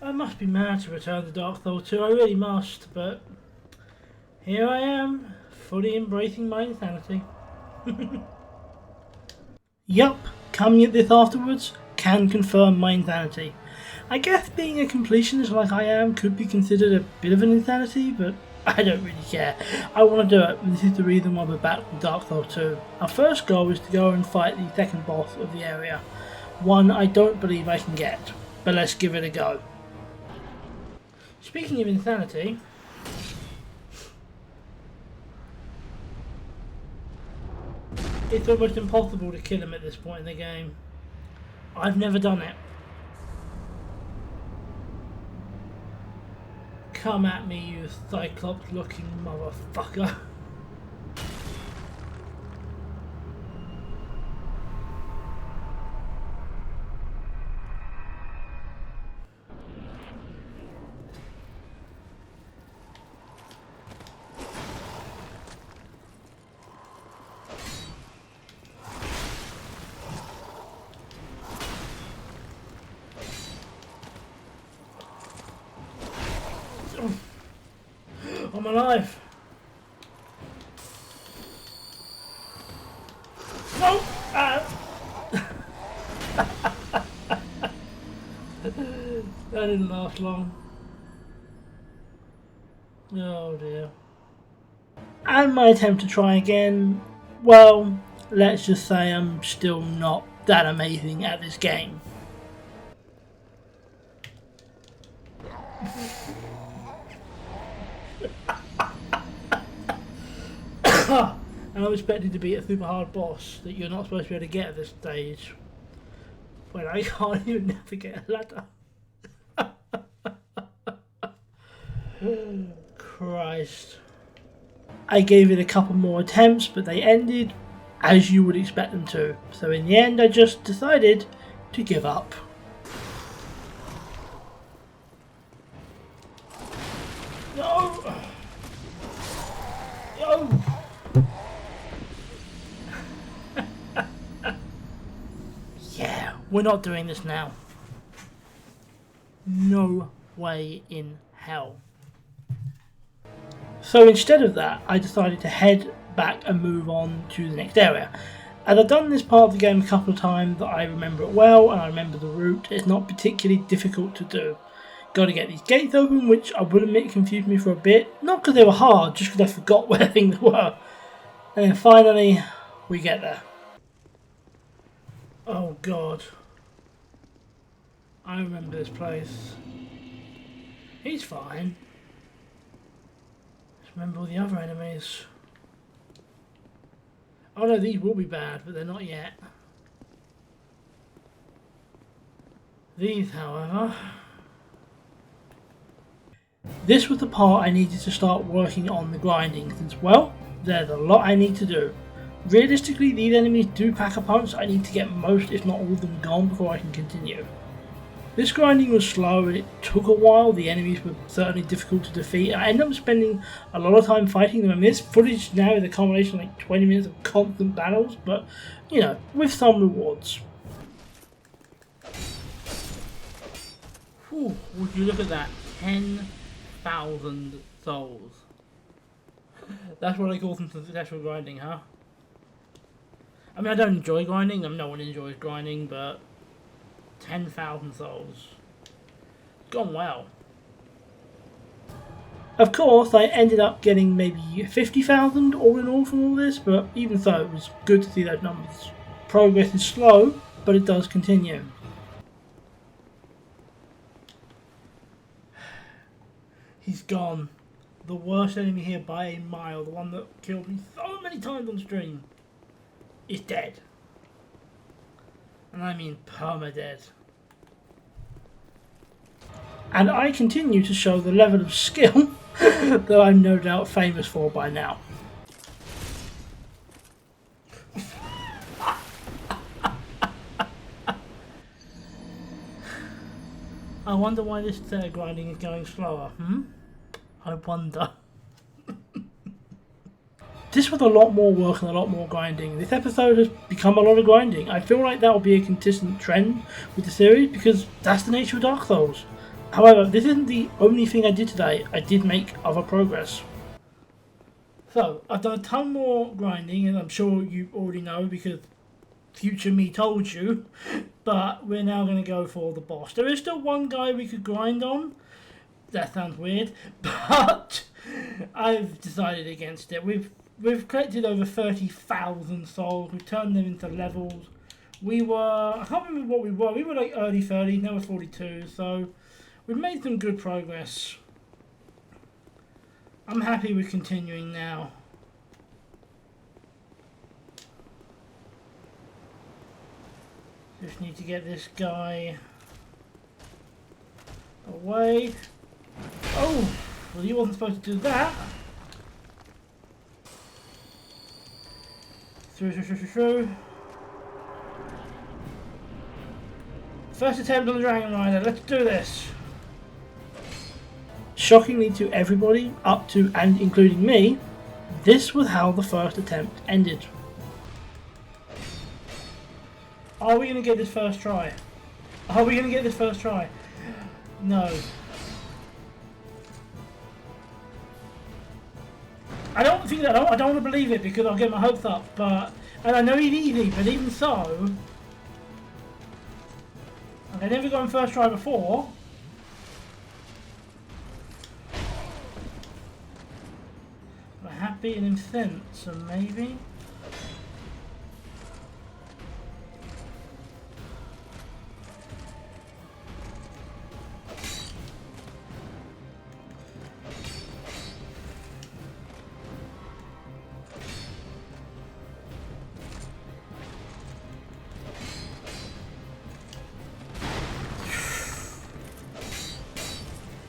I must be mad to return to Dark Souls 2, I really must, but here I am, fully embracing my insanity. Yup, coming at this afterwards can confirm my insanity. I guess being a completionist like I am could be considered a bit of an insanity, but I don't really care. I want to do it, and this is the reason why we're back with Dark Souls 2. Our first goal is to go and fight the second boss of the area. One I don't believe I can get, but let's give it a go. Speaking of insanity, it's almost impossible to kill him at this point in the game. I've never done it. Come at me, you Cyclops looking motherfucker. I'm alive. No! That didn't last long. Oh dear. And my attempt to try again, well, let's just say I'm still not that amazing at this game. And I'm expecting to beat a super hard boss that you're not supposed to be able to get at this stage. When I can't even navigate a ladder. Christ. I gave it a couple more attempts, but they ended as you would expect them to. So in the end I just decided to give up. No! No! Yeah, we're not doing this now. No way in hell. So instead of that, I decided to head back and move on to the next area. As I've done this part of the game a couple of times, I remember it well and I remember the route. It's not particularly difficult to do. Got to get these gates open, which I would admit confused me for a bit. Not because they were hard, just because I forgot where things were. And then finally, we get there. Oh god. I remember this place. He's fine. Just remember all the other enemies. Oh no, these will be bad, but they're not yet. These, however... This was the part I needed to start working on the grinding, since, well, there's a lot I need to do. Realistically, these enemies do pack a punch. I need to get most, if not all of them, gone before I can continue. This grinding was slow and it took a while. The enemies were certainly difficult to defeat. I ended up spending a lot of time fighting them. I mean, this footage now is a combination of like 20 minutes of constant battles, but, you know, with some rewards. Whew, would you look at that? 10,000 souls. That's what I call some successful grinding, huh? I mean, I don't enjoy grinding. I mean, no one enjoys grinding, but 10,000 souls. Gone well. Of course, I ended up getting maybe 50,000 all in all from all this, but even so, it was good to see those numbers. Progress is slow, but it does continue. He's gone. The worst enemy here by a mile, the one that killed me so many times on stream, is dead. And I mean perma-dead. And I continue to show the level of skill that I'm no doubt famous for by now. I wonder why this grinding is going slower, I wonder. This was a lot more work and a lot more grinding. This episode has become a lot of grinding. I feel like that will be a consistent trend with the series because that's the nature of Dark Souls. However, this isn't the only thing I did today. I did make other progress. So, I've done a ton more grinding, and I'm sure you already know because future me told you, but we're now going to go for the boss. There is still one guy we could grind on. That sounds weird, but I've decided against it. We've collected over 30,000 souls. We've turned them into levels. I can't remember what we were. We were like early 30s, now we're 42, so we've made some good progress. I'm happy with continuing now. Just need to get this guy away. Oh, well, you wasn't supposed to do that. Through. First attempt on the Dragonrider. Let's do this. Shockingly to everybody, up to and including me, this was how the first attempt ended. Are we going to get this first try? Are we going to get this first try? No. I don't think that. I don't want to believe it because I'll get my hopes up. And I know it's easy, but even so, I've never gone first try before. I'm happy and incensed, so maybe.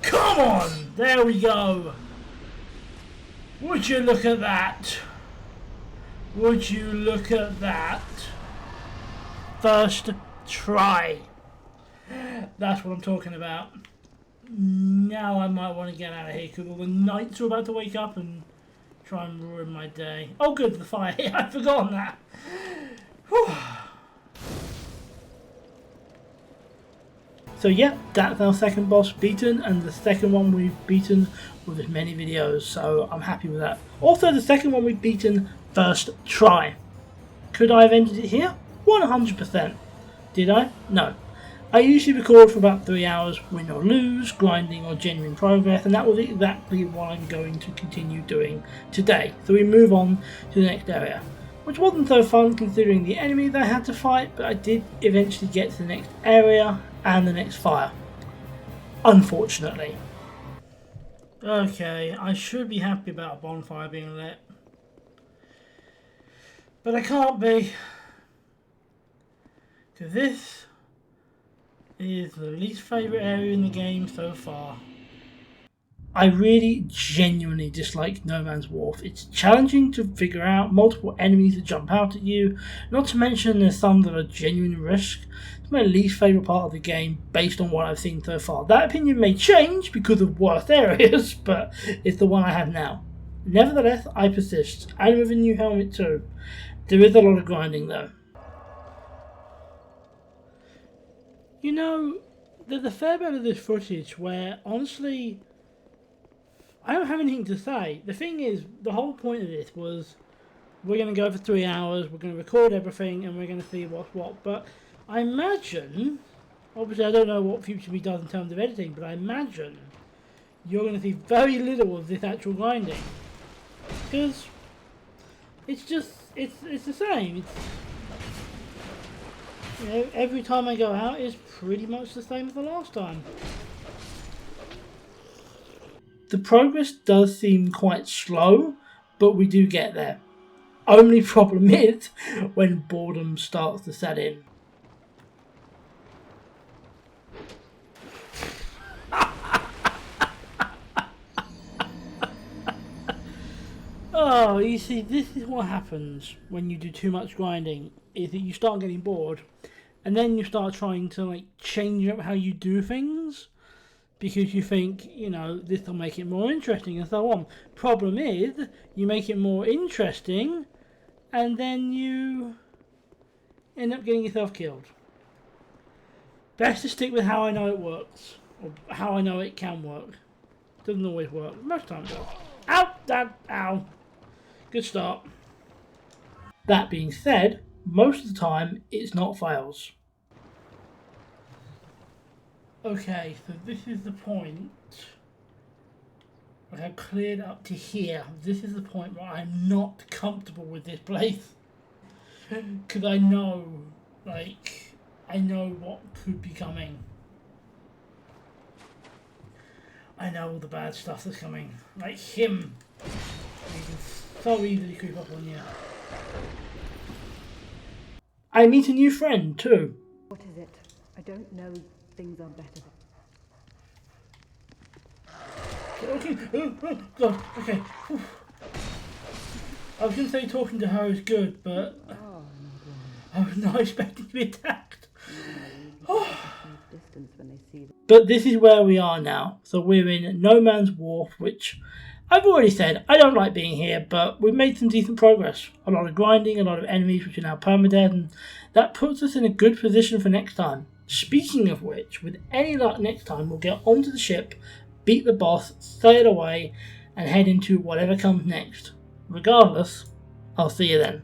Come on! There we go! Would you look at that? Would you look at that? First try. That's what I'm talking about. Now I might want to get out of here because all the knights are about to wake up and try and ruin my day. Oh good, the fire. I'd forgotten that. Whew. So yeah, that's our second boss beaten, and the second one we've beaten with as many videos, so I'm happy with that. Also, the second one we've beaten first try. Could I have ended it here? 100%. Did I? No. I usually record for about 3 hours, win or lose, grinding or genuine progress, and that was exactly what I'm going to continue doing today. So we move on to the next area, which wasn't so fun considering the enemy that I had to fight, but I did eventually get to the next area and the next fire, unfortunately. Okay, I should be happy about a bonfire being lit, but I can't be, because this is the least favourite area in the game so far. I really genuinely dislike No Man's Wharf. It's challenging to figure out, multiple enemies that jump out at you, not to mention there's some that are genuine risk. It's my least favourite part of the game based on what I've seen so far. That opinion may change because of worse areas, but it's the one I have now. Nevertheless, I persist, and with a new helmet too. There is a lot of grinding though. You know, there's a fair bit of this footage where, honestly, I don't have anything to say. The thing is, the whole point of this was, we're going to go for 3 hours, we're going to record everything, and we're going to see what's what. But I imagine, obviously I don't know what Future Me does in terms of editing, but I imagine you're going to see very little of this actual grinding. Because it's just, it's the same. You know, every time I go out, it's pretty much the same as the last time. The progress does seem quite slow, but we do get there. Only problem is when boredom starts to set in. Oh, you see, this is what happens when you do too much grinding, is that you start getting bored, and then you start trying to like change up how you do things, because you think, you know, this will make it more interesting and so on. Problem is, you make it more interesting, and then you end up getting yourself killed. Best to stick with how I know it works. Or how I know it can work. Doesn't always work. Most times it does. Ow! Dad! Ow! Good start. That being said, most of the time it's not fails. Okay, so this is the point. Like I've cleared up to here. This is the point where I'm not comfortable with this place. Because I know, like, I know what could be coming. I know all the bad stuff that's coming. Like him. He can so easily creep up on you. I meet a new friend too. What is it? I don't know. Things are better. Okay. Oh, God. Okay. Whew. I was going to say talking to her is good, but I was not expecting to be attacked. But this is where we are now. So we're in No Man's Wharf, which I've already said, I don't like being here, but we've made some decent progress. A lot of grinding, a lot of enemies which are now permadead, and that puts us in a good position for next time. Speaking of which, with any luck next time, we'll get onto the ship, beat the boss, sail away, and head into whatever comes next. Regardless, I'll see you then.